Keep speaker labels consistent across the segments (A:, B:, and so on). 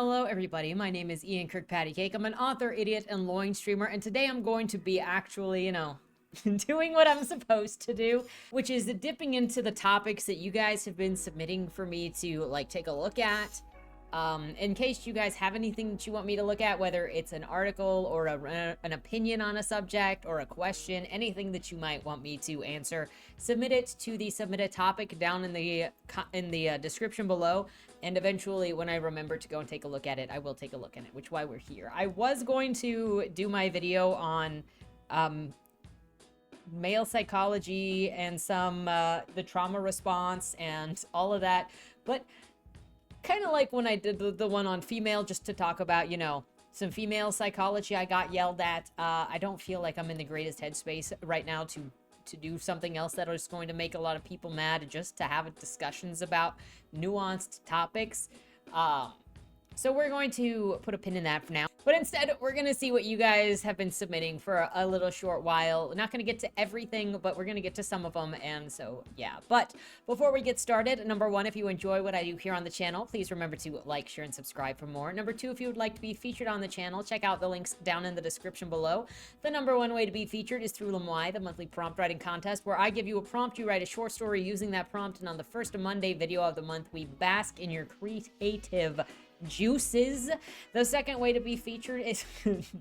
A: Hello everybody, my name is Ian Kirkpatrick. I'm an author, idiot, and loin streamer, and today I'm going to be actually, doing what I'm supposed to do, which is dipping into the topics that you guys have been submitting for me to, take a look at. In case you guys have anything that you want me to look at, whether it's an article or an opinion on a subject or a question, anything that you might want me to answer, submit it to the submitted topic down in the description below. And eventually, when I remember to go and take a look at it, I will take a look at it, which is why we're here. I was going to do my video on male psychology and some the trauma response and all of that, but kind of like when I did the one on female, just to talk about, some female psychology I got yelled at. I don't feel like I'm in the greatest headspace right now to do something else that is going to make a lot of people mad, just to have discussions about nuanced topics. So we're going to put a pin in that for now. But instead, we're going to see what you guys have been submitting for a little short while. We're not going to get to everything, but we're going to get to some of them. And so, yeah. But before we get started, number one, if you enjoy what I do here on the channel, please remember to like, share, and subscribe for more. Number two, if you would like to be featured on the channel, check out the links down in the description below. The number one way to be featured is through Lemoi, the monthly prompt writing contest, where I give you a prompt, you write a short story using that prompt, and on the first Monday video of the month, we bask in your creative juices. The second way to be featured is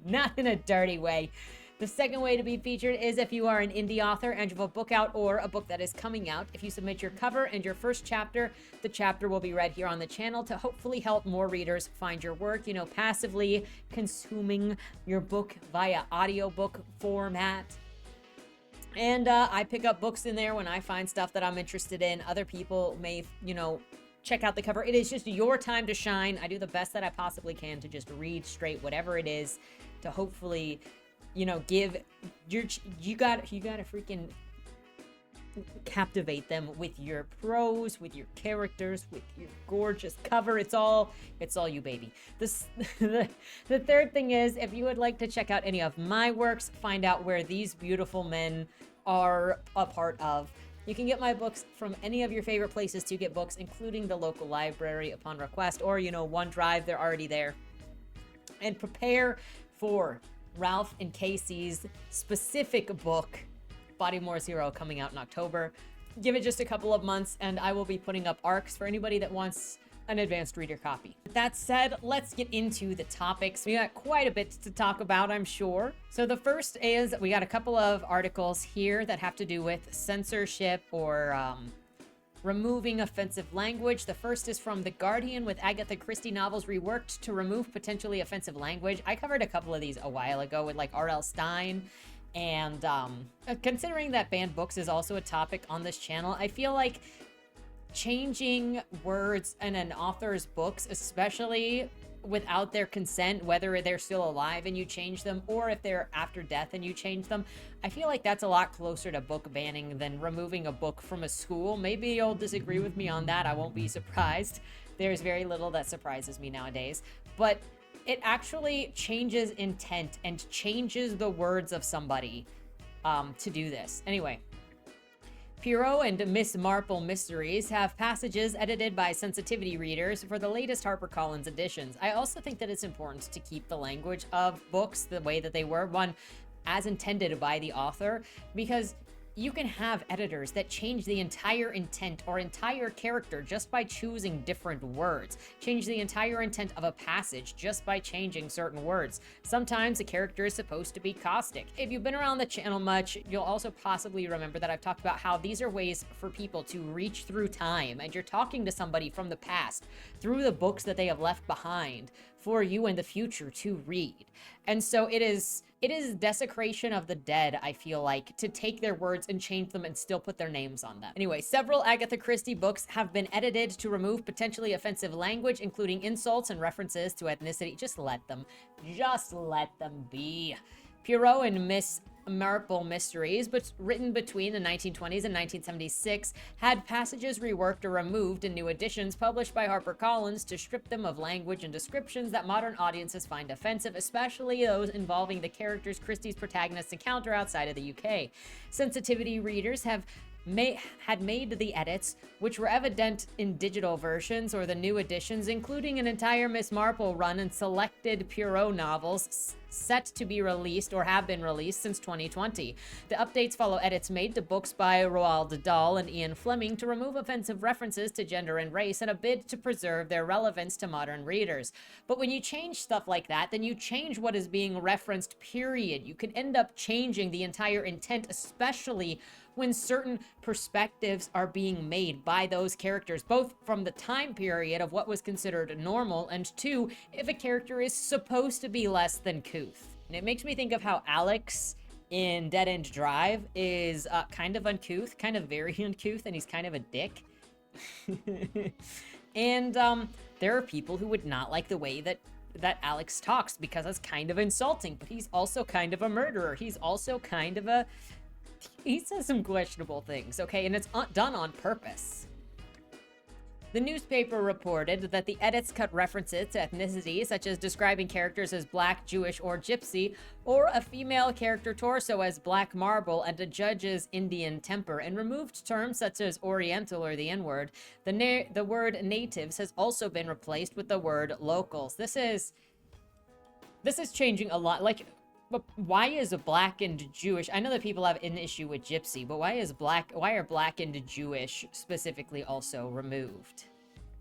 A: not in a dirty way. The second way to be featured is if you are an indie author and you have a book out or a book that is coming out. If you submit your cover and your first chapter, the chapter will be read here on the channel to hopefully help more readers find your work, passively consuming your book via audiobook format. And I pick up books in there when I find stuff that I'm interested in. Other people may, check out the cover. It is just your time to shine. I do the best that I possibly can to just read straight whatever it is to hopefully, give you gotta freaking captivate them with your prose, with your characters, with your gorgeous cover. It's all you, baby. The third thing is, if you would like to check out any of my works, find out where these beautiful men are a part of, you can get my books from any of your favorite places to get books, including the local library upon request, or, OneDrive, they're already there. And prepare for Ralph and Casey's specific book, Bodymore Zero, coming out in October. Give it just a couple of months, and I will be putting up ARCs for anybody that wants an advanced reader copy. With that said, let's get into the topics. We got quite a bit to talk about, I'm sure. So the first is, we got a couple of articles here that have to do with censorship or removing offensive language. The first is from The Guardian, with Agatha Christie novels reworked to remove potentially offensive language. I covered a couple of these a while ago with R.L. Stine. And considering that banned books is also a topic on this channel, I feel like changing words in an author's books, especially without their consent, whether they're still alive and you change them, or if they're after death and you change them, I feel like that's a lot closer to book banning than removing a book from a school. Maybe you'll disagree with me on that. I won't be surprised. There's very little that surprises me nowadays. But it actually changes intent and changes the words of somebody to do this. Anyway, Pierrot and Miss Marple Mysteries have passages edited by sensitivity readers for the latest HarperCollins editions. I also think that it's important to keep the language of books the way that they were, one, as intended by the author, because you can have editors that change the entire intent or entire character just by choosing different words, change the entire intent of a passage just by changing certain words. Sometimes a character is supposed to be caustic. If you've been around the channel much, you'll also possibly remember that I've talked about how these are ways for people to reach through time, and you're talking to somebody from the past through the books that they have left behind for you in the future to read. And so it is desecration of the dead, I feel like, to take their words and change them and still put their names on them. Anyway, several Agatha Christie books have been edited to remove potentially offensive language, including insults and references to ethnicity. Just let them be. Pierrot and Miss Marple Mysteries, but written between the 1920s and 1976, had passages reworked or removed in new editions published by HarperCollins to strip them of language and descriptions that modern audiences find offensive, especially those involving the characters Christie's protagonists encounter outside of the UK. Sensitivity readers have had made the edits, which were evident in digital versions or the new editions, including an entire Miss Marple run and selected Poirot novels set to be released or have been released since 2020. The updates follow edits made to books by Roald Dahl and Ian Fleming to remove offensive references to gender and race in a bid to preserve their relevance to modern readers. But when you change stuff like that, then you change what is being referenced, period. You could end up changing the entire intent, especially when certain perspectives are being made by those characters, both from the time period of what was considered normal, and two, if a character is supposed to be less than couth. And it makes me think of how Alex in Dead End Drive is kind of uncouth, kind of very uncouth, and he's kind of a dick. And there are people who would not like the way that Alex talks because it's kind of insulting, but he's also kind of a murderer. He's also kind of a... He says some questionable things, okay? And it's done on purpose. The newspaper reported that the edits cut references to ethnicity, such as describing characters as Black, Jewish, or Gypsy, or a female character torso as Black Marble and a judge's Indian temper, and removed terms such as Oriental or the N-word. The word natives has also been replaced with the word locals. This is changing a lot. Like, but why is Black and Jewish? I know that people have an issue with Gypsy, but why are Black and Jewish specifically also removed?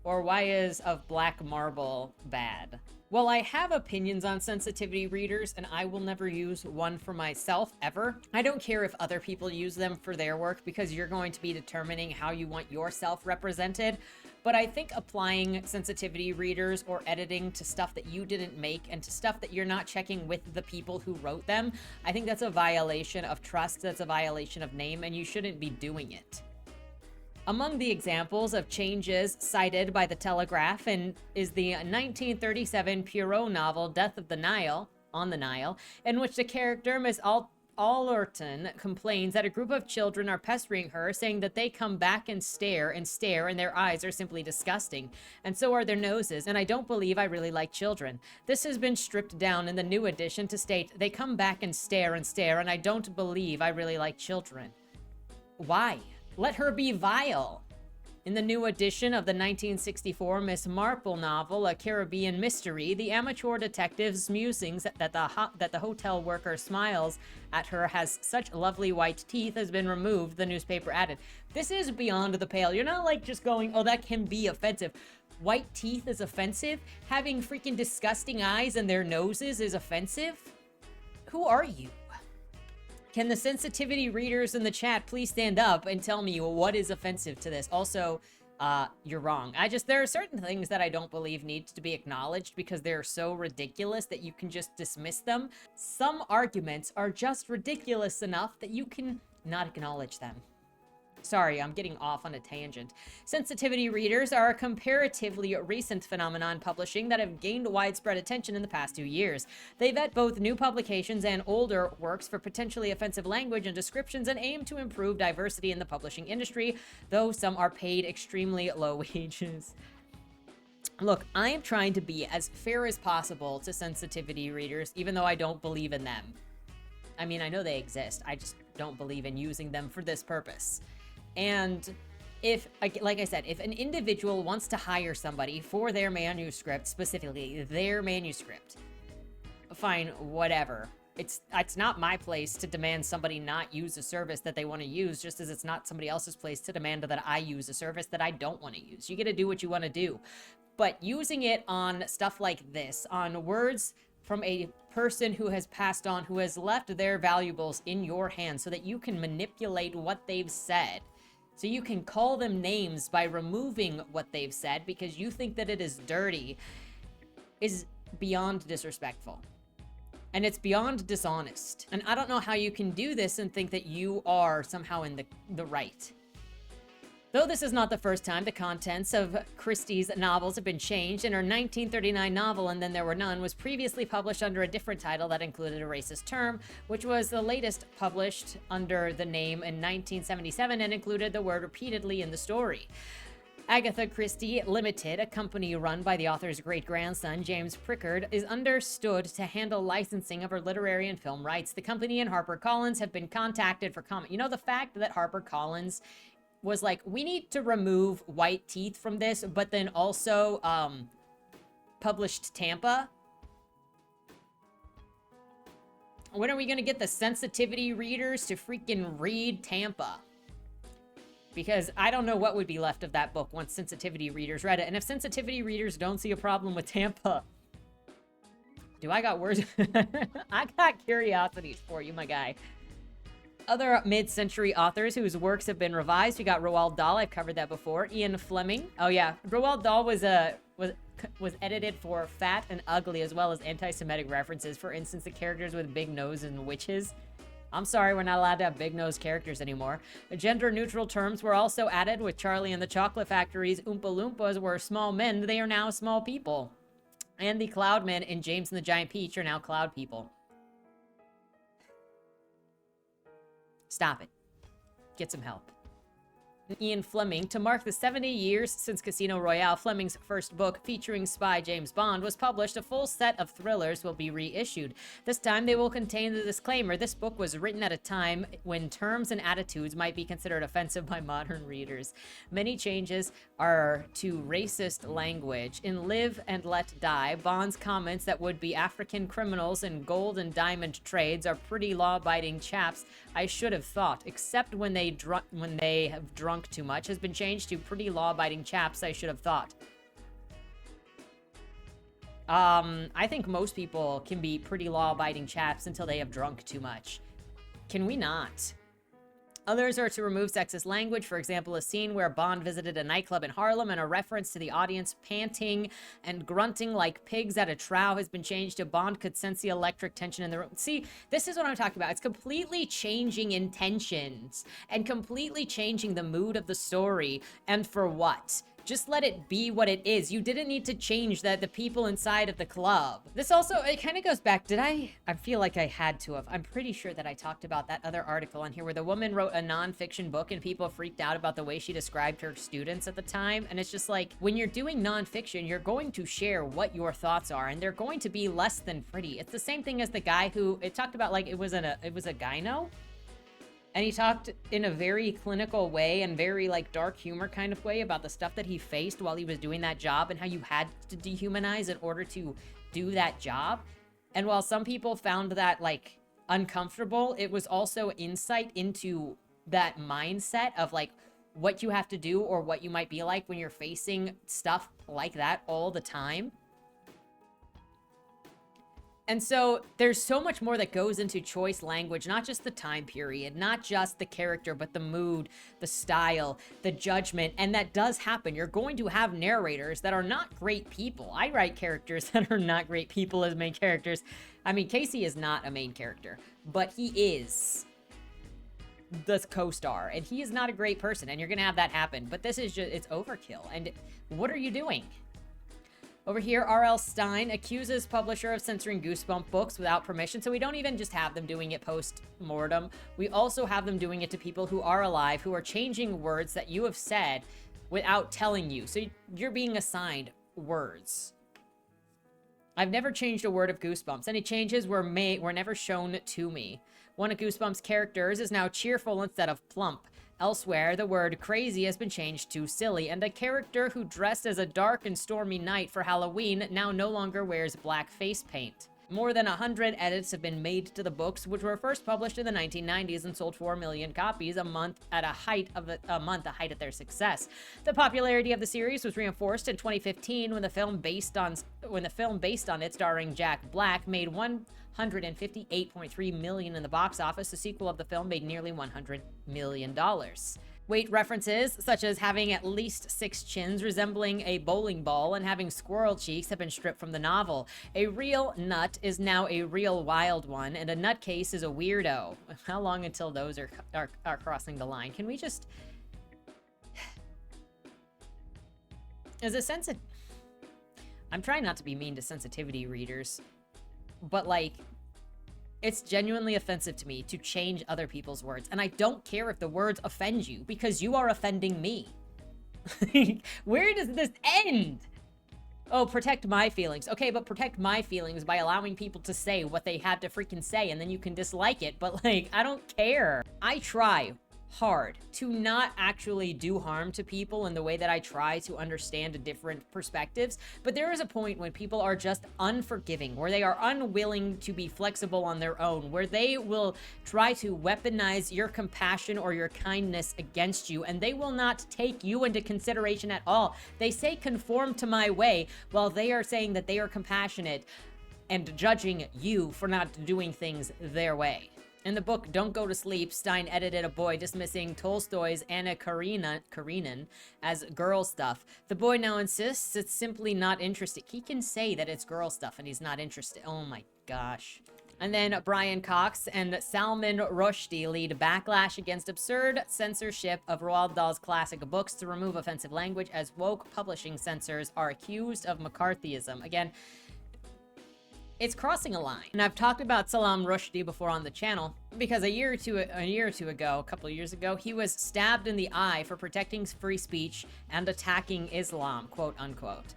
A: Or why is of Black Marble bad? Well, I have opinions on sensitivity readers, and I will never use one for myself, ever. I don't care if other people use them for their work, because you're going to be determining how you want yourself represented. But I think applying sensitivity readers or editing to stuff that you didn't make and to stuff that you're not checking with the people who wrote them, I think that's a violation of trust, that's a violation of name, and you shouldn't be doing it. Among the examples of changes cited by the Telegraph is the 1937 Poirot novel Death of the Nile, on the Nile, in which the character Miss Allerton complains that a group of children are pestering her, saying that they come back and stare, and their eyes are simply disgusting. And so are their noses, and I don't believe I really like children. This has been stripped down in the new edition to state, they come back and stare, and I don't believe I really like children. Why? Let her be vile. In the new edition of the 1964 Miss Marple novel, A Caribbean Mystery, the amateur detective's musings that the hotel worker smiles at her has such lovely white teeth has been removed, the newspaper added. This is beyond the pale. You're not like just going, oh, that can be offensive. White teeth is offensive? Having freaking disgusting eyes and their noses is offensive? Who are you? Can the sensitivity readers in the chat please stand up and tell me what is offensive to this? Also, you're wrong. There are certain things that I don't believe need to be acknowledged because they're so ridiculous that you can just dismiss them. Some arguments are just ridiculous enough that you can not acknowledge them. Sorry, I'm getting off on a tangent. Sensitivity readers are a comparatively recent phenomenon publishing that have gained widespread attention in the past 2 years. They vet both new publications and older works for potentially offensive language and descriptions and aim to improve diversity in the publishing industry, though some are paid extremely low wages. Look, I am trying to be as fair as possible to sensitivity readers, even though I don't believe in them. I mean, I know they exist. I just don't believe in using them for this purpose. And if, like I said, if an individual wants to hire somebody for their manuscript, specifically their manuscript, fine, whatever. It's not my place to demand somebody not use a service that they want to use, just as it's not somebody else's place to demand that I use a service that I don't want to use. You get to do what you want to do. But using it on stuff like this, on words from a person who has passed on, who has left their valuables in your hands so that you can manipulate what they've said, so you can call them names by removing what they've said because you think that it is dirty, is beyond disrespectful. And it's beyond dishonest. And I don't know how you can do this and think that you are somehow in the right. Though this is not the first time the contents of Christie's novels have been changed, and her 1939 novel, And Then There Were None, was previously published under a different title that included a racist term, which was the latest published under the name in 1977 and included the word repeatedly in the story. Agatha Christie Limited, a company run by the author's great-grandson, James Prickard, is understood to handle licensing of her literary and film rights. The company and HarperCollins have been contacted for comment. You know, the fact that HarperCollins was like, we need to remove White Teeth from this, but then also published Tampa. When are we going to get the sensitivity readers to freaking read Tampa? Because I don't know what would be left of that book once sensitivity readers read it. And if sensitivity readers don't see a problem with Tampa, do I got words? I got curiosities for you, my guy. Other mid-century authors whose works have been revised. We got Roald Dahl. I've covered that before. Ian Fleming. Oh yeah, Roald Dahl was edited for fat and ugly, as well as anti-Semitic references. For instance, the characters with big nose and witches. I'm sorry, we're not allowed to have big-nosed characters anymore. Gender-neutral terms were also added with Charlie and the Chocolate Factory's Oompa Loompas were small men. They are now small people. And the Cloudmen in James and the Giant Peach are now cloud people. Stop it. Get some help. Ian Fleming. To mark the 70 years since Casino Royale, Fleming's first book featuring spy James Bond was published. A full set of thrillers will be reissued. This time they will contain the disclaimer: this book was written at a time when terms and attitudes might be considered offensive by modern readers. Many changes are to racist language. In Live and Let Die, Bond's comments that would be African criminals in gold and diamond trades are pretty law-abiding chaps, I should have thought, except when they have drunk too much, has been changed to pretty law-abiding chaps, I should have thought. I think most people can be pretty law-abiding chaps until they have drunk too much. Can we not? Others are to remove sexist language. For example, a scene where Bond visited a nightclub in Harlem and a reference to the audience panting and grunting like pigs at a trough has been changed to Bond could sense the electric tension in the room. See, this is what I'm talking about. It's completely changing intentions and completely changing the mood of the story. And for what? Just let it be what it is. You didn't need to change the people inside of the club. This also, it kind of goes back. I feel like I had to have. I'm pretty sure that I talked about that other article on here where the woman wrote a nonfiction book and people freaked out about the way she described her students at the time. And it's just like, when you're doing nonfiction, you're going to share what your thoughts are, and they're going to be less than pretty. It's the same thing as the guy who, it talked about like it was a gyno. And he talked in a very clinical way and very like dark humor kind of way about the stuff that he faced while he was doing that job and how you had to dehumanize in order to do that job. And while some people found that like uncomfortable, it was also insight into that mindset of like what you have to do or what you might be like when you're facing stuff like that all the time. And so there's so much more that goes into choice language, not just the time period, not just the character, but the mood, the style, the judgment. And that does happen. You're going to have narrators that are not great people. I write characters that are not great people as main characters. I mean, Casey is not a main character, but he is the co-star, and he is not a great person, and you're going to have that happen. But this is just, it's overkill. And what are you doing? Over here, R.L. Stine accuses publisher of censoring Goosebump books without permission. So we don't even just have them doing it post-mortem. We also have them doing it to people who are alive, who are changing words that you have said without telling you. So you're being assigned words. I've never changed a word of Goosebumps. Any changes were never shown to me. One of Goosebumps' characters is now cheerful instead of plump. Elsewhere, the word crazy has been changed to silly, and a character who dressed as a dark and stormy night for Halloween now no longer wears black face paint. More than 100 edits have been made to the books, which were first published in the 1990s and sold 4 million copies a month at the height of their success. The popularity of the series was reinforced in 2015 when the film based on it, starring Jack Black, made $158.3 million in the box office. The sequel of the film made nearly $100 million. Weight references, such as having at least 6 chins resembling a bowling ball and having squirrel cheeks, have been stripped from the novel. A real nut is now a real wild one, and a nutcase is a weirdo. How long until those are crossing the line? Can we just... As a I'm trying not to be mean to sensitivity readers, but like, it's genuinely offensive to me to change other people's words. And I don't care if the words offend you, because you are offending me. Where does this end? Oh, protect my feelings. Okay, but protect my feelings by allowing people to say what they have to freaking say, and then you can dislike it. But, like, I don't care. I try hard to not actually do harm to people in the way that I try to understand different perspectives. But there is a point when people are just unforgiving, where they are unwilling to be flexible on their own, where they will try to weaponize your compassion or your kindness against you, and they will not take you into consideration at all. They say conform to my way, while they are saying that they are compassionate and judging you for not doing things their way. In the book Don't Go to Sleep, Stein edited a boy dismissing Tolstoy's Anna Karenina as girl stuff. The boy now insists it's simply not interesting. He can say that it's girl stuff and he's not interested. Oh my gosh. And then Brian Cox and Salman Rushdie lead backlash against absurd censorship of Roald Dahl's classic books to remove offensive language as woke publishing censors are accused of McCarthyism. Again, it's crossing a line. And I've talked about Salman Rushdie before on the channel because a year or two ago, a couple of years ago, he was stabbed in the eye for protecting free speech and attacking Islam, quote unquote.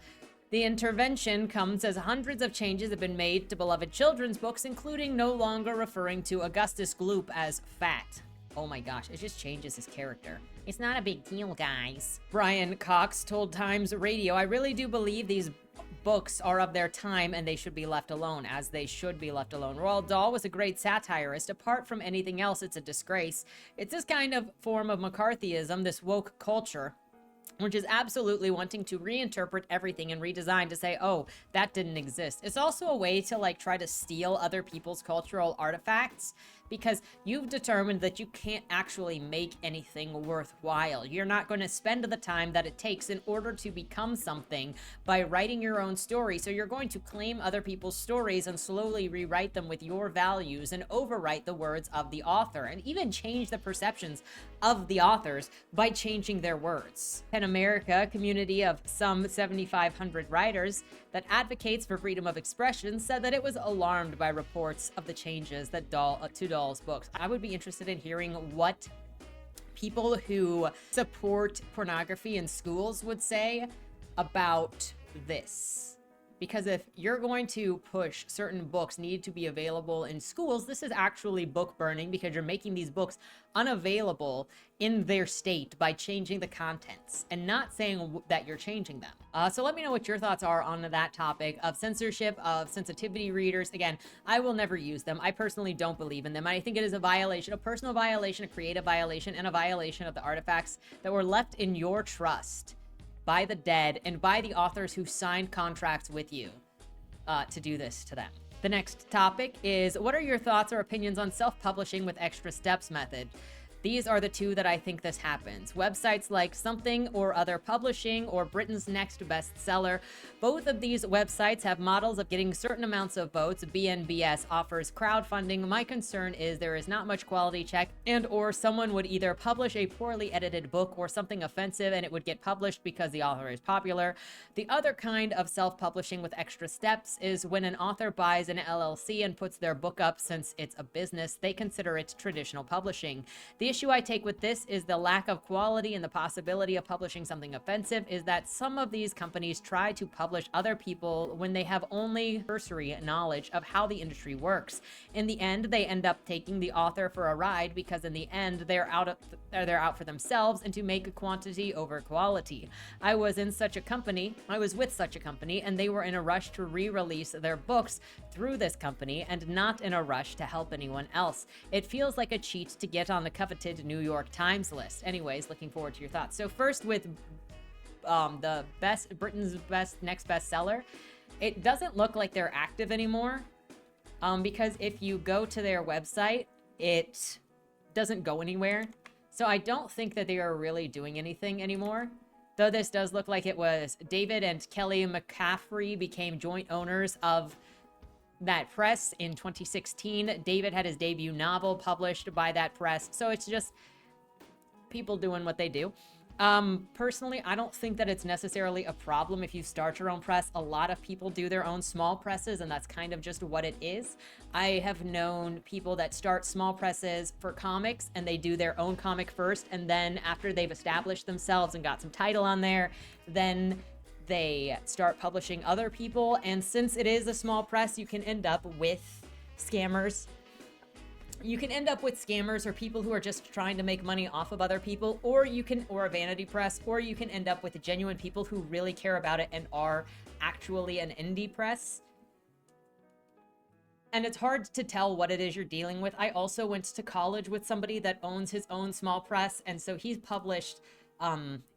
A: The intervention comes as hundreds of changes have been made to beloved children's books, including no longer referring to Augustus Gloop as fat. Oh my gosh, it just changes his character. It's not a big deal, guys. Brian Cox told Times Radio, I really do believe these books are of their time and they should be left alone, as they should be left alone. Roald Dahl was a great satirist. Apart from anything else, it's a disgrace. It's this kind of form of McCarthyism, this woke culture, which is absolutely wanting to reinterpret everything and redesign to say, oh, that didn't exist. It's also a way to like try to steal other people's cultural artifacts because you've determined that you can't actually make anything worthwhile. You're not going to spend the time that it takes in order to become something by writing your own story. So you're going to claim other people's stories and slowly rewrite them with your values and overwrite the words of the author and even change the perceptions of the authors by changing their words. In America, a community of some 7,500 writers that advocates for freedom of expression said that it was alarmed by reports of the changes that to Dahl's books. I would be interested in hearing what people who support pornography in schools would say about this. Because if you're going to push certain books need to be available in schools, this is actually book burning because you're making these books unavailable in their state by changing the contents and not saying that you're changing them. So let me know what your thoughts are on that topic of censorship, of sensitivity readers. Again, I will never use them. I personally don't believe in them. I think it is a violation, a personal violation, a creative violation, and a violation of the artifacts that were left in your trust by the dead and by the authors who signed contracts with you to do this to them. The next topic is, what are your thoughts or opinions on self-publishing with extra steps method? These are the two that I think this happens. Websites like Something or Other Publishing or Britain's Next Bestseller. Both of these websites have models of getting certain amounts of votes. BNBS offers crowdfunding. My concern is there is not much quality check and or someone would either publish a poorly edited book or something offensive and it would get published because the author is popular. The other kind of self-publishing with extra steps is when an author buys an LLC and puts their book up. Since it's a business, they consider it traditional publishing. The issue I take with this is the lack of quality and the possibility of publishing something offensive is that some of these companies try to publish other people when they have only cursory knowledge of how the industry works. In the end, they end up taking the author for a ride because in the end, they're out for themselves and to make quantity over quality. I was with such a company, and they were in a rush to re-release their books through this company and not in a rush to help anyone else. It feels like a cheat to get on the coveted New York Times list. Anyways, looking forward to your thoughts. So first with Britain's Next Bestseller, it doesn't look like they're active anymore because if you go to their website, it doesn't go anywhere. So I don't think that they are really doing anything anymore. Though this does look like it was David and Kelly McCaffrey became joint owners of that press in 2016. David had his debut novel published by that press. So it's just people doing what they do. Personally, I don't think that it's necessarily a problem if you start your own press. A lot of people do their own small presses, and that's kind of just what it is. I have known people that start small presses for comics, and they do their own comic first, and then after they've established themselves and got some title on there, then they start publishing other people. And since it is a small press, you can end up with scammers. You can end up with scammers or people who are just trying to make money off of other people, or a vanity press, or you can end up with genuine people who really care about it and are actually an indie press. And it's hard to tell what it is you're dealing with. I also went to college with somebody that owns his own small press, and so he's published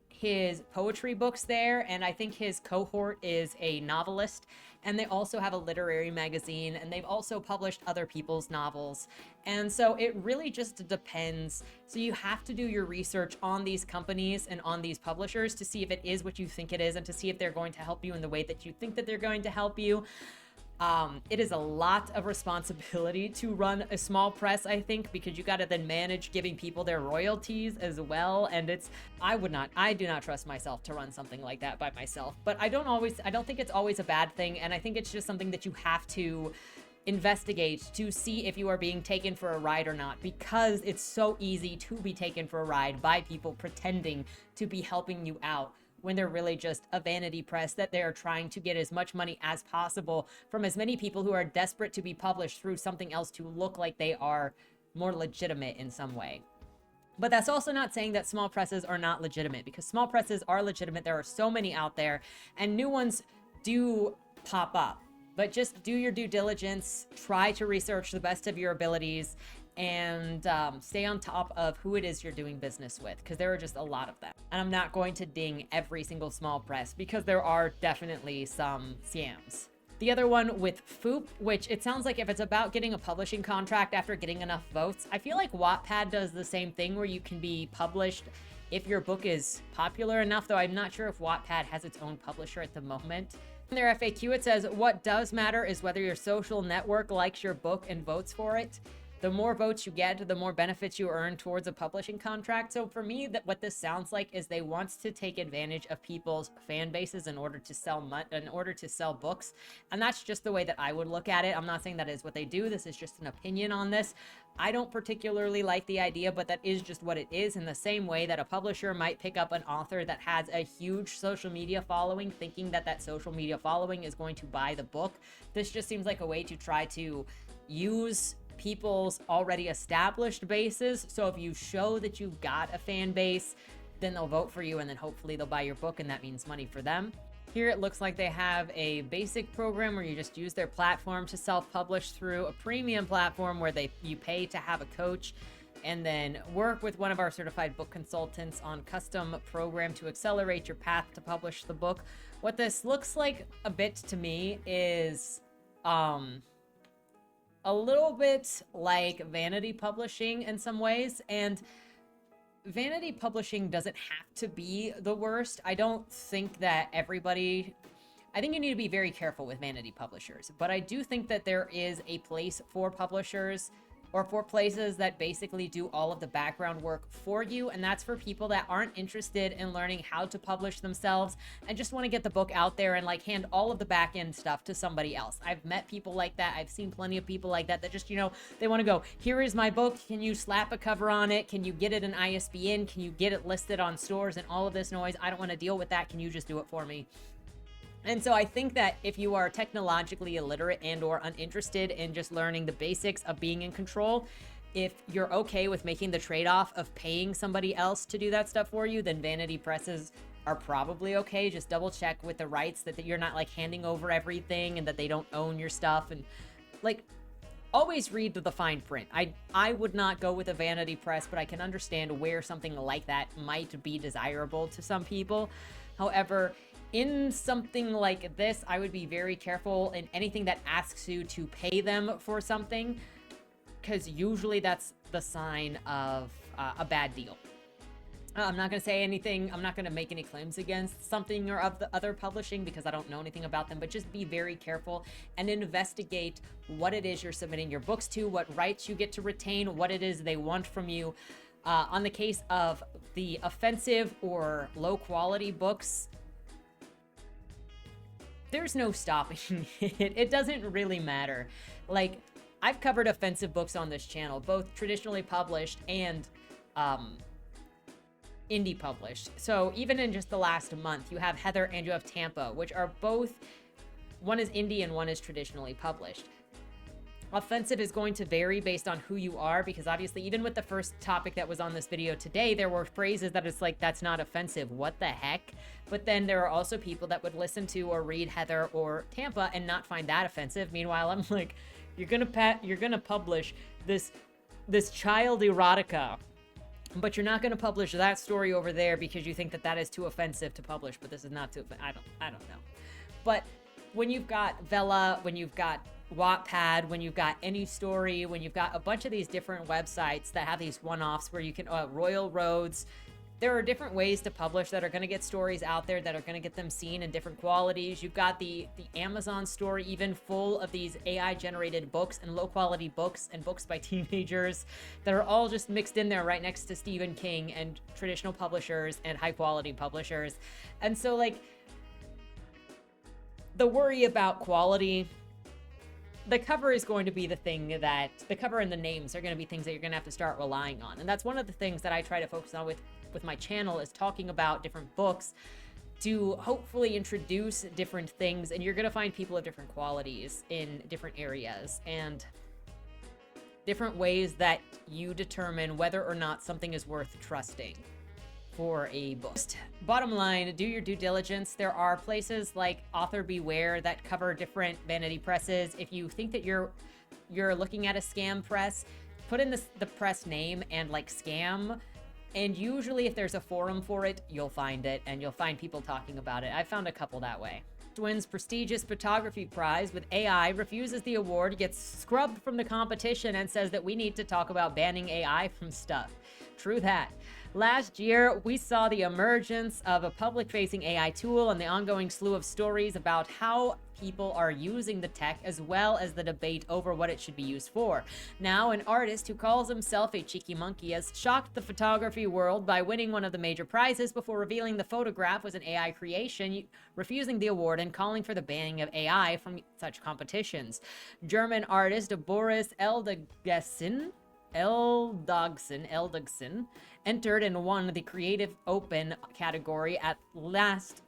A: his poetry books there, and I think his cohort is a novelist, and they also have a literary magazine, and they've also published other people's novels. And so it really just depends. So you have to do your research on these companies and on these publishers to see if it is what you think it is, and to see if they're going to help you in the way that you think that they're going to help you. It is a lot of responsibility to run a small press, I think, because you got to then manage giving people their royalties as well. And I do not trust myself to run something like that by myself, but I don't think it's always a bad thing. And I think it's just something that you have to investigate to see if you are being taken for a ride or not, because it's so easy to be taken for a ride by people pretending to be helping you out, when they're really just a vanity press that they're trying to get as much money as possible from as many people who are desperate to be published through something else to look like they are more legitimate in some way. But that's also not saying that small presses are not legitimate, because small presses are legitimate. There are so many out there, and new ones do pop up. But just do your due diligence, try to research the best of your abilities, and stay on top of who it is you're doing business with, because there are just a lot of them. And I'm not going to ding every single small press, because there are definitely some scams. The other one with Foop, which it sounds like if it's about getting a publishing contract after getting enough votes, I feel like Wattpad does the same thing, where you can be published if your book is popular enough, though I'm not sure if Wattpad has its own publisher at the moment. In their FAQ, it says, what does matter is whether your social network likes your book and votes for it. The more votes you get, the more benefits you earn towards a publishing contract. So for me, what this sounds like is they want to take advantage of people's fan bases in order to sell books. And that's just the way that I would look at it. I'm not saying that is what they do. This is just an opinion on this. I don't particularly like the idea, but that is just what it is, in the same way that a publisher might pick up an author that has a huge social media following, thinking that that social media following is going to buy the book. This just seems like a way to try to use people's already established bases. So if you show that you've got a fan base, then they'll vote for you, and then hopefully they'll buy your book, and that means money for them. Here it looks like they have a basic program where you just use their platform to self-publish through, a premium platform where you pay to have a coach, and then work with one of our certified book consultants on custom program to accelerate your path to publish the book. What this looks like a bit to me is a little bit like vanity publishing in some ways, and vanity publishing doesn't have to be the worst. I don't think that I think you need to be very careful with vanity publishers, but I do think that there is a place for publishers, or for places that basically do all of the background work for you. And that's for people that aren't interested in learning how to publish themselves and just want to get the book out there and like hand all of the back end stuff to somebody else. I've met people like that. I've seen plenty of people like that just, they want to go, here is my book. Can you slap a cover on it? Can you get it an ISBN? Can you get it listed on stores and all of this noise? I don't want to deal with that. Can you just do it for me? And so I think that if you are technologically illiterate and or uninterested in just learning the basics of being in control, if you're okay with making the trade-off of paying somebody else to do that stuff for you, then vanity presses are probably okay. Just double check with the rights that you're not like handing over everything and that they don't own your stuff, and like always read the fine print. I would not go with a vanity press, but I can understand where something like that might be desirable to some people. However, in something like this, I would be very careful in anything that asks you to pay them for something, because usually that's the sign of a bad deal. I'm not going to say anything. I'm not going to make any claims against something or of the other publishing because I don't know anything about them, but just be very careful and investigate what it is you're submitting your books to, what rights you get to retain, what it is they want from you. On the case of the offensive or low quality books, there's no stopping it. It doesn't really matter. Like, I've covered offensive books on this channel, both traditionally published and indie published. So even in just the last month, you have Heather and you have Tampa, which are both, one is indie and one is traditionally published. Offensive is going to vary based on who you are, because obviously even with the first topic that was on this video today, there were phrases that it's like, that's not offensive, what the heck? But then there are also people that would listen to or read Heather or Tampa and not find that offensive. Meanwhile, I'm like, you're gonna publish this child erotica, but you're not gonna publish that story over there because you think that that is too offensive to publish, but this is not too, I don't know. But when you've got Vella, when you've got Wattpad, when you've got Any Story, when you've got a bunch of these different websites that have these one-offs where you can, Royal Roads, there are different ways to publish that are going to get stories out there, that are going to get them seen in different qualities. You've got the Amazon store, even full of these AI generated books and low quality books and books by teenagers that are all just mixed in there right next to Stephen King and traditional publishers and high quality publishers. And so, like, the worry about quality, the cover is going to be the thing that, the cover and the names are going to be things that you're going to have to start relying on. And that's one of the things that I try to focus on with my channel, is talking about different books to hopefully introduce different things. And you're going to find people of different qualities in different areas and different ways that you determine whether or not something is worth trusting for a book. Bottom line, do your due diligence. There are places like Author Beware that cover different vanity presses. If you think that you're looking at a scam press, put in the press name and like scam, and usually if there's a forum for it, you'll find it and you'll find people talking about it. I found a couple that way. Wins prestigious photography prize with AI, refuses the award, gets scrubbed from the competition, and says that we need to talk about banning AI from stuff. True that. Last year, we saw the emergence of a public-facing AI tool and the ongoing slew of stories about how people are using the tech, as well as the debate over what it should be used for. Now, an artist who calls himself a cheeky monkey has shocked the photography world by winning one of the major prizes before revealing the photograph was an AI creation, refusing the award and calling for the banning of AI from such competitions. German artist Boris Eldagsen entered and won the Creative Open category at last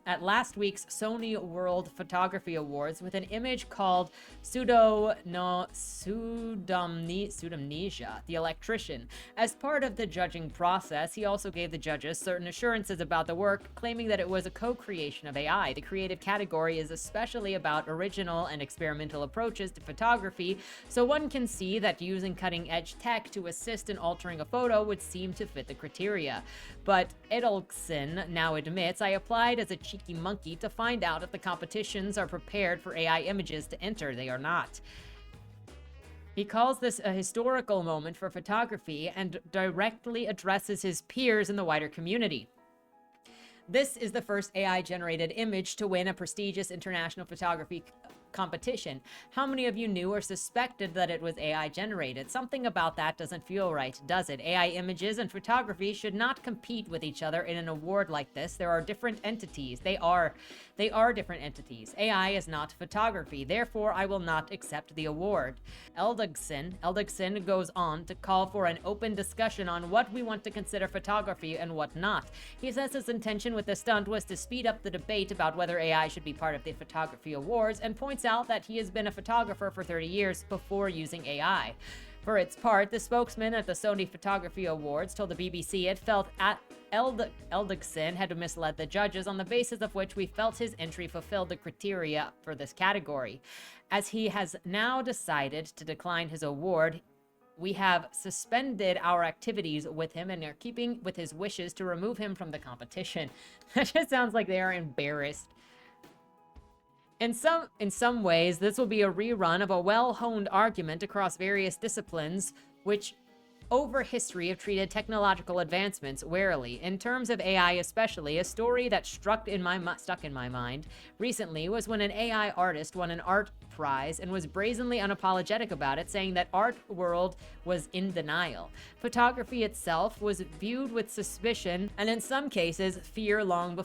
A: week's World Photography Awards with an image called Pseudomnesia, the electrician. As part of the judging process, he also gave the judges certain assurances about the work, claiming that it was a co-creation of AI. The creative category is especially about original and experimental approaches to photography, so one can see that using cutting-edge tech to assist in altering a photo would seem to fit the criteria. But Edelson now admits, I applied as a cheeky monkey to find out if the competitions are prepared for AI images to enter. They are not. He calls this a historical moment for photography and directly addresses his peers in the wider community. This is the first AI-generated image to win a prestigious international photography competition. How many of you knew or suspected that it was AI generated? Something about that doesn't feel right, does it? AI images and photography should not compete with each other in an award like this. There are different entities. They are different entities. AI is not photography. Therefore, I will not accept the award. Eldagsen goes on to call for an open discussion on what we want to consider photography and what not. He says his intention with the stunt was to speed up the debate about whether AI should be part of the photography awards, and points out that he has been a photographer for 30 years before using AI. For its part, the spokesman at the Sony Photography Awards told the BBC it felt Eldagsen had misled the judges, on the basis of which we felt his entry fulfilled the criteria for this category. As he has now decided to decline his award, we have suspended our activities with him and are keeping with his wishes to remove him from the competition. That just sounds like they are embarrassed. In some ways, this will be a rerun of a well-honed argument across various disciplines, which over history have treated technological advancements warily. In terms of AI especially, a story that stuck in my mind recently was when an AI artist won an art prize and was brazenly unapologetic about it, saying that art world was in denial. Photography itself was viewed with suspicion and in some cases fear long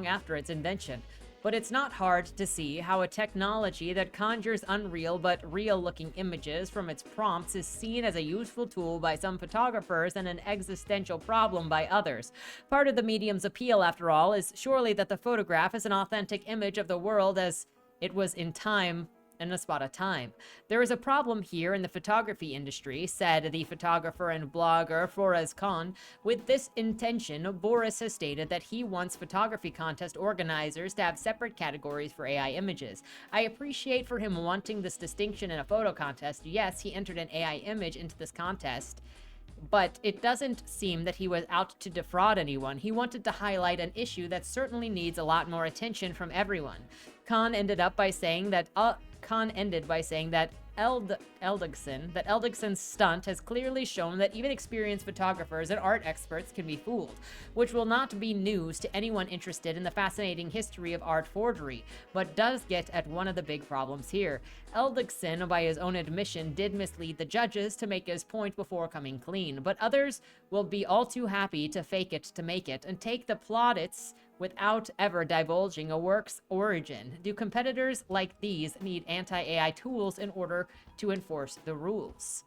A: after its invention. But it's not hard to see how a technology that conjures unreal but real-looking images from its prompts is seen as a useful tool by some photographers and an existential problem by others. Part of the medium's appeal, after all, is surely that the photograph is an authentic image of the world as it was in time and a spot of time. There is a problem here in the photography industry, said the photographer and blogger Flores Khan. With this intention, Boris has stated that he wants photography contest organizers to have separate categories for AI images. I appreciate for him wanting this distinction in a photo contest. Yes, he entered an AI image into this contest, but it doesn't seem that he was out to defraud anyone. He wanted to highlight an issue that certainly needs a lot more attention from everyone. Khan ended by saying that Eldigson's stunt has clearly shown that even experienced photographers and art experts can be fooled, which will not be news to anyone interested in the fascinating history of art forgery, but does get at one of the big problems here. Eldigson, by his own admission, did mislead the judges to make his point before coming clean, but others will be all too happy to fake it to make it and take the plaudits without ever divulging a work's origin. Do competitors like these need anti-AI tools in order to enforce the rules?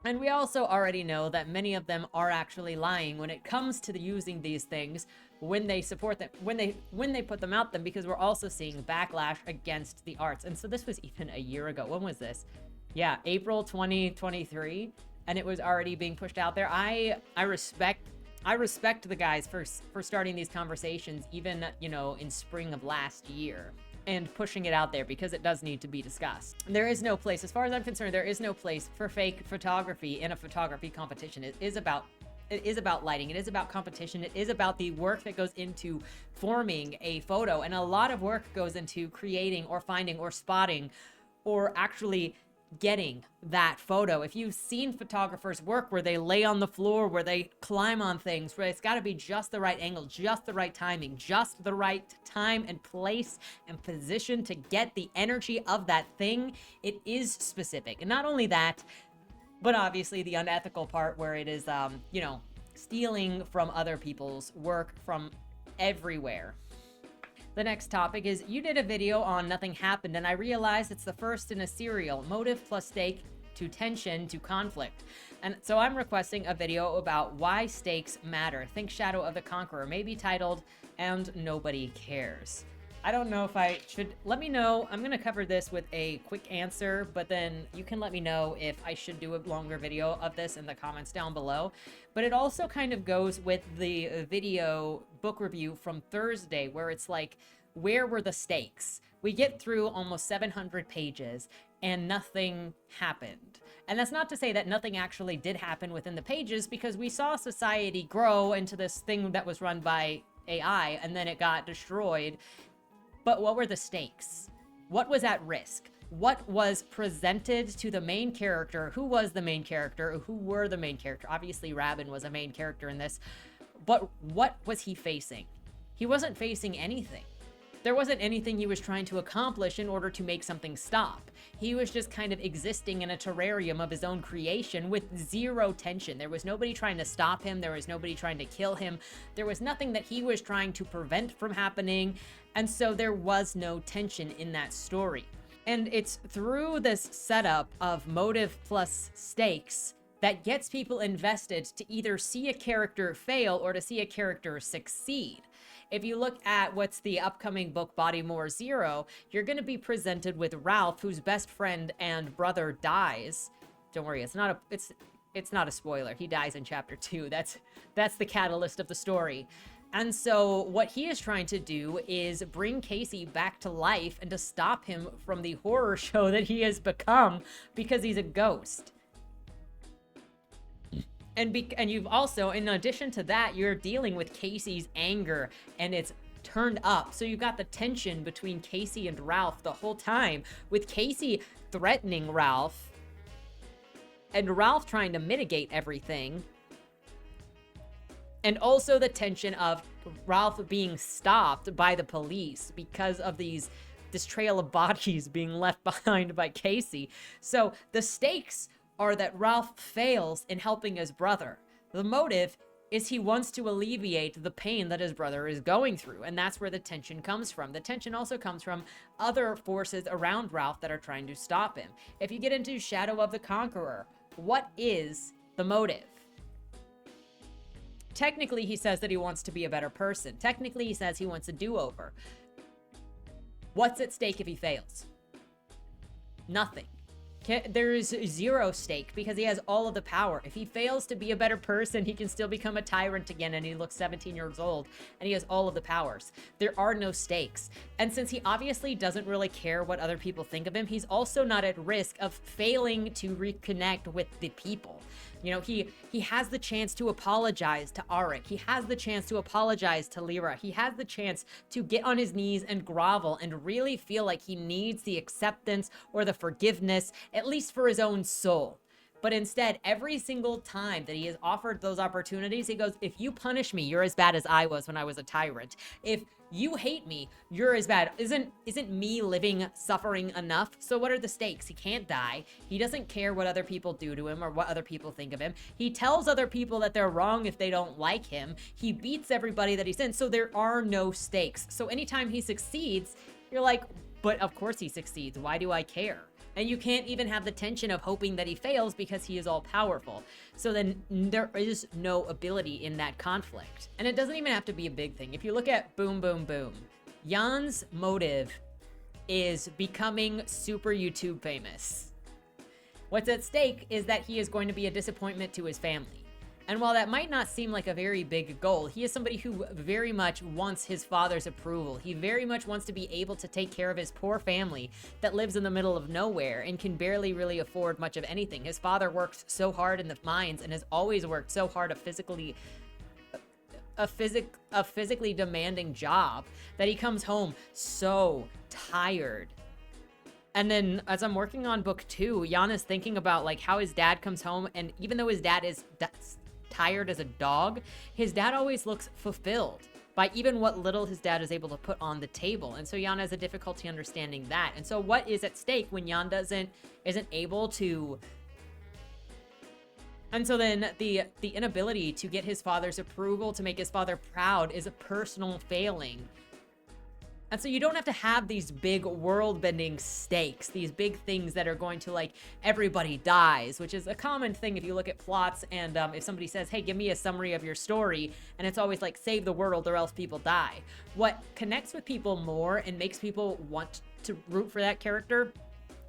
A: And we also already know that many of them are actually lying when it comes to using these things when they support them, when they put them out them, because we're also seeing backlash against the arts. And so this was even a year ago. When was this? Yeah, April 2023, and it was already being pushed out there. I respect the guys for starting these conversations, even, in spring of last year, and pushing it out there, because it does need to be discussed. There is no place, as far as I'm concerned, there is no place for fake photography in a photography competition. It is about lighting. It is about competition. It is about the work that goes into forming a photo, and a lot of work goes into creating or finding or spotting or actually getting that photo. If you've seen photographers work where they lay on the floor, where they climb on things, where it's got to be just the right angle, just the right timing, just the right time and place and position to get the energy of that thing, it is specific. And not only that, but obviously the unethical part where it is, stealing from other people's work from everywhere. The next topic is, you did a video on Nothing Happened, and I realized it's the first in a serial, motive plus stake to tension to conflict. And so I'm requesting a video about why stakes matter. Think Shadow of the Conqueror, maybe titled, And Nobody Cares. I don't know if I should, let me know. I'm going to cover this with a quick answer, but then you can let me know if I should do a longer video of this in the comments down below. But it also kind of goes with the video book review from Thursday, where it's like, where were the stakes? We get through almost 700 pages and nothing happened. And that's not to say that nothing actually did happen within the pages, because we saw society grow into this thing that was run by AI, and then it got destroyed. But what were the stakes? What was at risk? What was presented to the main character? Who was the main character? Who were the main character? Obviously, Rabin was a main character in this. But what was he facing? He wasn't facing anything. There wasn't anything he was trying to accomplish in order to make something stop. He was just kind of existing in a terrarium of his own creation with zero tension. There was nobody trying to stop him. There was nobody trying to kill him. There was nothing that he was trying to prevent from happening. And so there was no tension in that story. And it's through this setup of motive plus stakes that gets people invested to either see a character fail or to see a character succeed. If you look at what's the upcoming book, Bodymore Zero, you're going to be presented with Ralph, whose best friend and brother dies. Don't worry, it's not a spoiler. He dies in chapter 2. That's the catalyst of the story. And so what he is trying to do is bring Casey back to life and to stop him from the horror show that he has become because he's a ghost. And you've also, in addition to that, you're dealing with Casey's anger, and it's turned up. So you've got the tension between Casey and Ralph the whole time, with Casey threatening Ralph, and Ralph trying to mitigate everything. And also the tension of Ralph being stopped by the police because of these this trail of bodies being left behind by Casey. So the stakes are that Ralph fails in helping his brother. The motive is he wants to alleviate the pain that his brother is going through, and that's where the tension comes from. The tension also comes from other forces around Ralph that are trying to stop him. If you get into Shadow of the Conqueror, what is the motive? Technically, he says that he wants to be a better person. Technically, he says he wants a do-over. What's at stake if he fails? Nothing. There is zero stake because he has all of the power. If he fails to be a better person, he can still become a tyrant again, and he looks 17 years old, and he has all of the powers. There are no stakes. And since he obviously doesn't really care what other people think of him, he's also not at risk of failing to reconnect with the people. You know, he has the chance to apologize to Arik. He has the chance to apologize to Lyra. He has the chance to get on his knees and grovel and really feel like he needs the acceptance or the forgiveness, at least for his own soul. But instead, every single time that he is offered those opportunities, he goes, if you punish me, you're as bad as I was when I was a tyrant. If you hate me, you're as bad. Isn't me living suffering enough? So what are the stakes? He can't die. He doesn't care what other people do to him or what other people think of him. He tells other people that they're wrong if they don't like him. He beats everybody that he's in. So there are no stakes. So anytime he succeeds, you're like, but of course he succeeds. Why do I care? And you can't even have the tension of hoping that he fails because he is all powerful. So then there is no ability in that conflict. And it doesn't even have to be a big thing. If you look at Boom Boom Boom, Jan's motive is becoming super YouTube famous. What's at stake is that he is going to be a disappointment to his family. And while that might not seem like a very big goal, he is somebody who very much wants his father's approval. He very much wants to be able to take care of his poor family that lives in the middle of nowhere and can barely really afford much of anything. His father works so hard in the mines and has always worked so hard a physically demanding job that he comes home so tired. And then as I'm working on book 2, Jan is thinking about like how his dad comes home, and even though his dad is tired as a dog, his dad always looks fulfilled by even what little his dad is able to put on the table. And so Jan has a difficulty understanding that. And so what is at stake when Jan isn't able to... And so then the inability to get his father's approval, to make his father proud, is a personal failing. And so you don't have to have these big world-bending stakes, these big things that are going to, like, everybody dies, which is a common thing if you look at plots and if somebody says, hey, give me a summary of your story, and it's always like, save the world or else people die. What connects with people more and makes people want to root for that character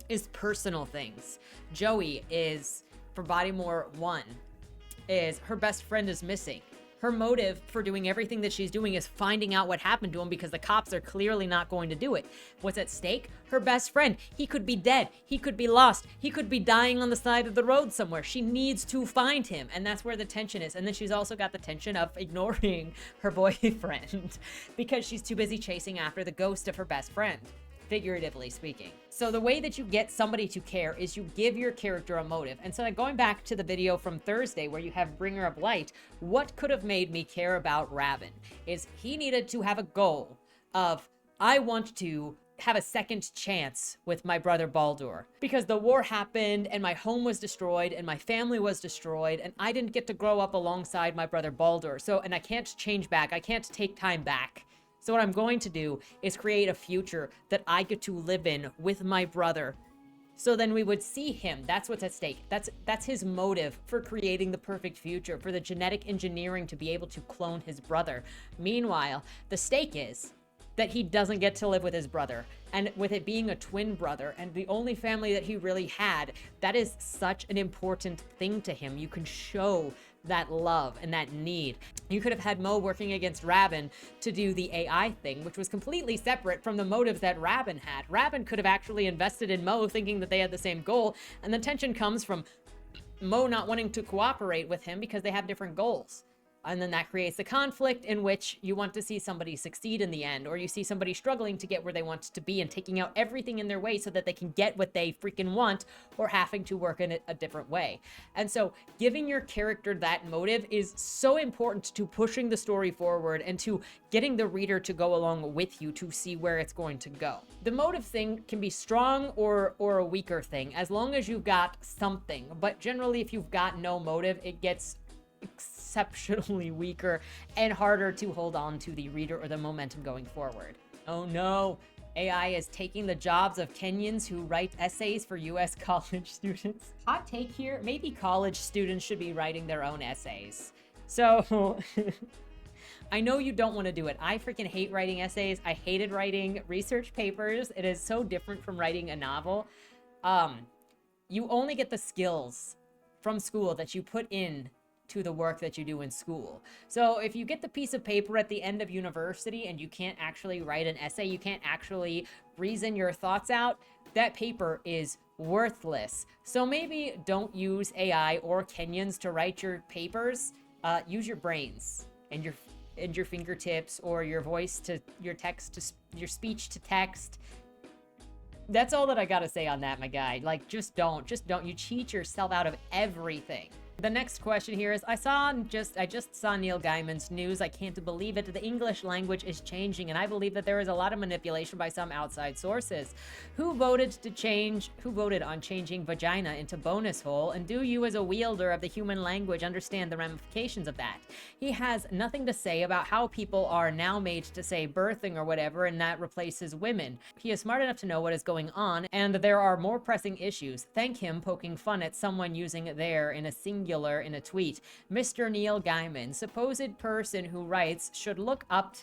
A: is personal things. Joey is, for Bodymore 1, is her best friend is missing. Her motive for doing everything that she's doing is finding out what happened to him because the cops are clearly not going to do it. What's at stake? Her best friend. He could be dead. He could be lost. He could be dying on the side of the road somewhere. She needs to find him, and that's where the tension is. And then she's also got the tension of ignoring her boyfriend because she's too busy chasing after the ghost of her best friend, figuratively speaking. So the way that you get somebody to care is you give your character a motive. And so going back to the video from Thursday where you have Bringer of Light, what could have made me care about Raven is he needed to have a goal of, I want to have a second chance with my brother Baldur because the war happened and my home was destroyed and my family was destroyed and I didn't get to grow up alongside my brother Baldur. So, and I can't change back. I can't take time back. So what I'm going to do is create a future that I get to live in with my brother. So then we would see him. That's what's at stake. That's his motive for creating the perfect future, for the genetic engineering to be able to clone his brother. Meanwhile, the stake is that he doesn't get to live with his brother. And with it being a twin brother and the only family that he really had, that is such an important thing to him. You can show that love and that need. You could have had Mo working against Raven to do the AI thing, which was completely separate from the motives that Raven had. Raven could have actually invested in Mo thinking that they had the same goal, and the tension comes from Mo not wanting to cooperate with him because they have different goals. And then that creates a conflict in which you want to see somebody succeed in the end, or you see somebody struggling to get where they want to be and taking out everything in their way so that they can get what they freaking want, or having to work in it a different way. And so giving your character that motive is so important to pushing the story forward and to getting the reader to go along with you to see where it's going to go. The motive thing can be strong or a weaker thing, as long as you've got something. But generally, if you've got no motive, it gets exceptionally weaker and harder to hold on to the reader or the momentum going forward. Oh no, AI is taking the jobs of Kenyans who write essays for US college students. Hot take here, maybe college students should be writing their own essays. So I know you don't want to do it. I freaking hate writing essays. I hated writing research papers. It is so different from writing a novel. You only get the skills from school that you put in to the work that you do in school. So if you get the piece of paper at the end of university and you can't actually write an essay, you can't actually reason your thoughts out, that paper is worthless. So maybe don't use AI or Kenyans to write your papers. Use your brains and your fingertips, or your voice to your text to your speech to text. That's all that I gotta say on that, my guy. Like, just don't. You cheat yourself out of everything. The next question here is, I just saw Neil Gaiman's news. I can't believe it. The English language is changing, and I believe that there is a lot of manipulation by some outside sources. Who voted on changing vagina into bonus hole? And do you, as a wielder of the human language, understand the ramifications of that? He has nothing to say about how people are now made to say birthing or whatever, and that replaces women. He is smart enough to know what is going on, and there are more pressing issues. Thank him poking fun at someone using there in a singular in a tweet. Mr. Neil Gaiman, supposed person who writes should look up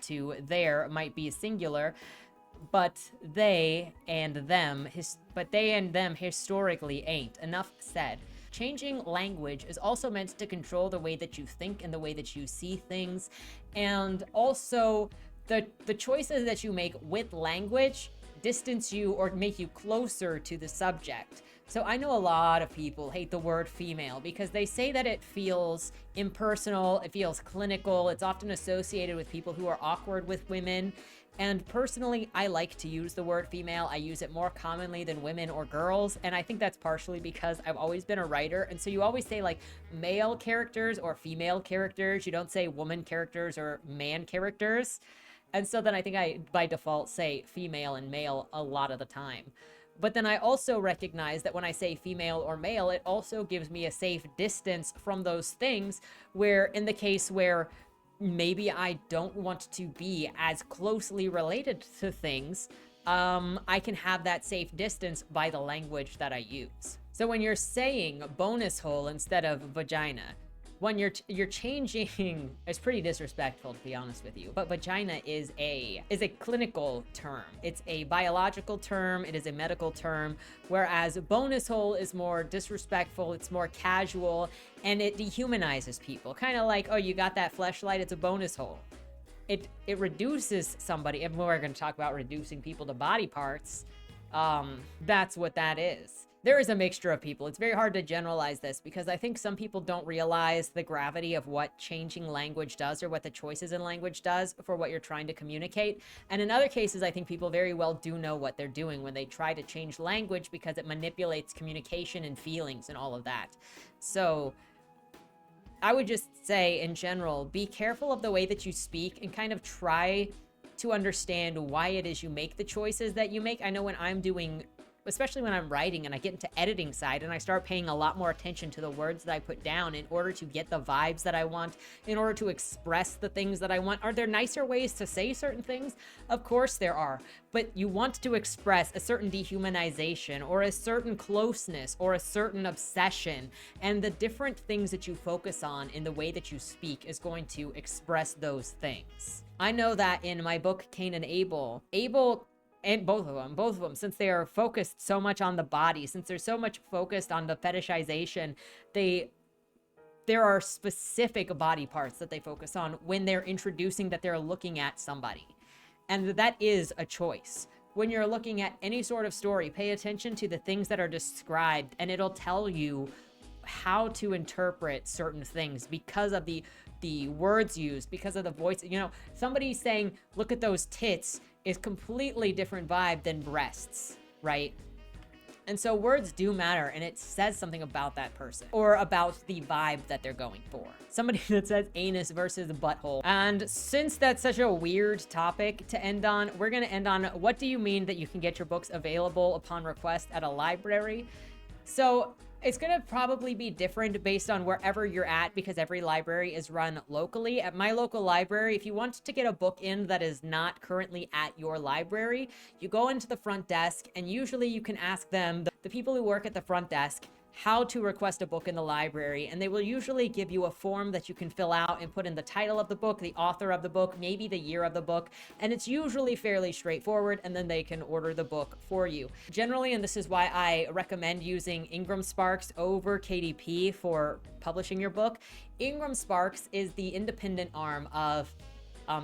A: to there might be singular, but they and them historically ain't. Enough said. Changing language is also meant to control the way that you think and the way that you see things, and also the choices that you make with language distance you or make you closer to the subject. So I know a lot of people hate the word female because they say that it feels impersonal, it feels clinical, it's often associated with people who are awkward with women. And personally, I like to use the word female. I use it more commonly than women or girls. And I think that's partially because I've always been a writer. And so you always say like male characters or female characters. You don't say woman characters or man characters. And so then I think I, by default, say female and male a lot of the time. But then I also recognize that when I say female or male, it also gives me a safe distance from those things, where in the case where maybe I don't want to be as closely related to things, I can have that safe distance by the language that I use. So when you're saying bonus hole instead of vagina, when you're changing, it's pretty disrespectful, to be honest with you. But vagina is a clinical term. It's a biological term. It is a medical term. Whereas bonus hole is more disrespectful. It's more casual, and it dehumanizes people. Kind of like, oh, you got that fleshlight? It's a bonus hole. It reduces somebody. If we're going to talk about reducing people to body parts, that's what that is. There is a mixture of people. It's very hard to generalize this because I think some people don't realize the gravity of what changing language does, or what the choices in language does for what you're trying to communicate. And in other cases, I think people very well do know what they're doing when they try to change language, because it manipulates communication and feelings and all of that. So I would just say, in general, be careful of the way that you speak and kind of try to understand why it is you make the choices that you make. I know when I'm doing, especially when I'm writing and I get into editing side and I start paying a lot more attention to the words that I put down in order to get the vibes that I want, in order to express the things that I want. Are there nicer ways to say certain things? Of course there are, but you want to express a certain dehumanization or a certain closeness or a certain obsession, and the different things that you focus on in the way that you speak is going to express those things. I know that in my book, Cain and Abel, and both of them, since they are focused so much on the body, since they're so much focused on the fetishization, there are specific body parts that they focus on when they're introducing that they're looking at somebody. And that is a choice. When you're looking at any sort of story, pay attention to the things that are described, and it'll tell you how to interpret certain things because of the words used, because of the voice. You know, somebody saying, look at those tits, is completely different vibe than breasts, right? And so words do matter, and it says something about that person or about the vibe that they're going for. Somebody that says anus versus butthole. And since that's such a weird topic to end on, we're going to end on, what do you mean that you can get your books available upon request at a library? So it's going to probably be different based on wherever you're at, because every library is run locally. At my local library, if you want to get a book in that is not currently at your library, you go into the front desk, and usually you can ask them, the people who work at the front desk, how to request a book in the library, and they will usually give you a form that you can fill out and put in the title of the book, the author of the book, maybe the year of the book, and it's usually fairly straightforward, and then they can order the book for you. Generally, and this is why I recommend using Ingram Sparks over KDP for publishing your book, Ingram Sparks is the independent arm of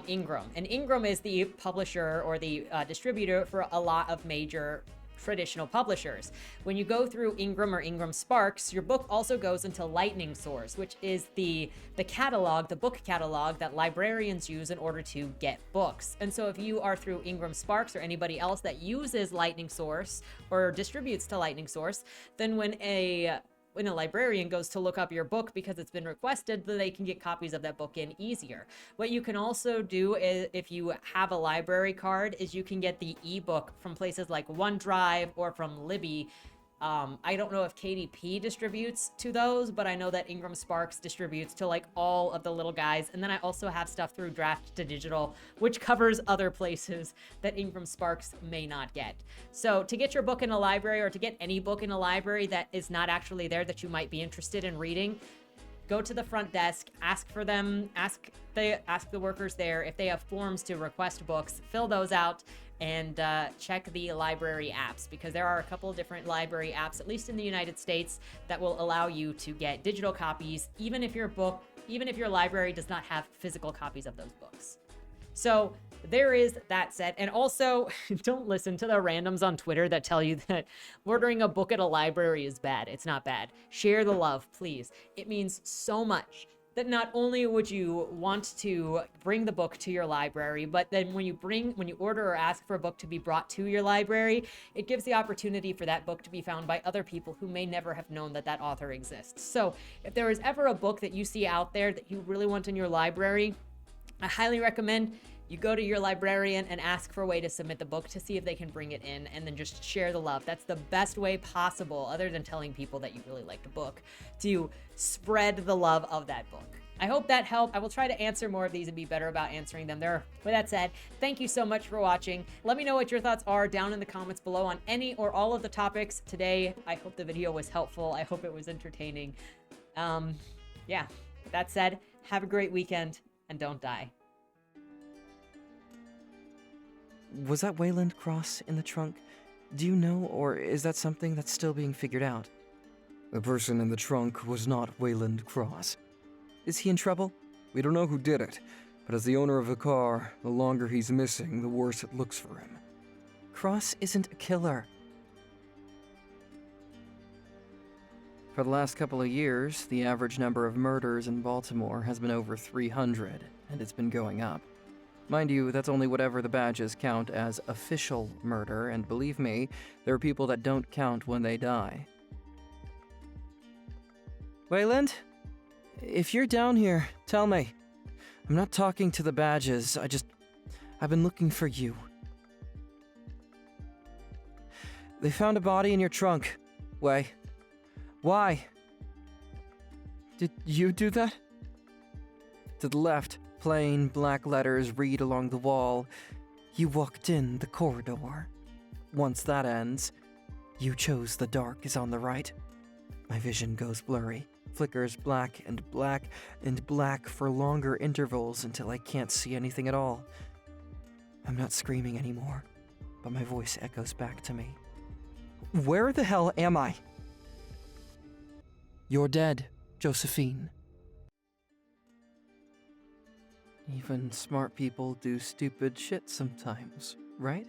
A: Ingram, and Ingram is the publisher or the distributor for a lot of major traditional publishers. When you go through Ingram or Ingram Sparks, your book also goes into Lightning Source, which is the catalog, the book catalog that librarians use in order to get books. And so if you are through Ingram Sparks or anybody else that uses Lightning Source or distributes to Lightning Source, then when a librarian goes to look up your book because it's been requested, then they can get copies of that book in easier. What you can also do is, if you have a library card, is you can get the ebook from places like OneDrive or from Libby. I don't know if KDP distributes to those, but I know that Ingram Sparks distributes to like all of the little guys. And then I also have stuff through Draft to Digital, which covers other places that Ingram Sparks may not get. So to get your book in a library, or to get any book in a library that is not actually there that you might be interested in reading, go to the front desk, ask for them, ask the workers there if they have forms to request books, fill those out, and check the library apps, because there are a couple of different library apps, at least in the United States, that will allow you to get digital copies, even if your library does not have physical copies of those books. So there is that said. And also, don't listen to the randoms on Twitter that tell you that ordering a book at a library is bad. It's not bad. Share the love, please. It means so much that not only would you want to bring the book to your library, but then when you order or ask for a book to be brought to your library, it gives the opportunity for that book to be found by other people who may never have known that that author exists. So if there is ever a book that you see out there that you really want in your library, I highly recommend you go to your librarian and ask for a way to submit the book to see if they can bring it in, and then just share the love. That's the best way possible, other than telling people that you really liked a book, to spread the love of that book. I hope that helped. I will try to answer more of these and be better about answering them. With that said, thank you so much for watching. Let me know what your thoughts are down in the comments below on any or all of the topics today. I hope the video was helpful. I hope it was entertaining. Yeah, that said, have a great weekend and don't die.
B: Was that Wayland Cross in the trunk? Do you know, or is that something that's still being figured out?
C: The person in the trunk was not Wayland Cross.
B: Is he in trouble?
C: We don't know who did it, but as the owner of the car, the longer he's missing, the worse it looks for him.
B: Cross isn't a killer. For the last couple of years, the average number of murders in Baltimore has been over 300, and it's been going up. Mind you, that's only whatever the badges count as official murder, and believe me, there are people that don't count when they die. Wayland? If you're down here, tell me. I'm not talking to the badges, I've been looking for you. They found a body in your trunk. Why? Did you do that? To the left. Plain black letters read along the wall. You walked in the corridor. Once that ends, you chose the dark is on the right. My vision goes blurry, flickers black and black and black for longer intervals until I can't see anything at all. I'm not screaming anymore, but my voice echoes back to me. Where the hell am I? You're dead, Josephine. Even smart people do stupid shit sometimes, right?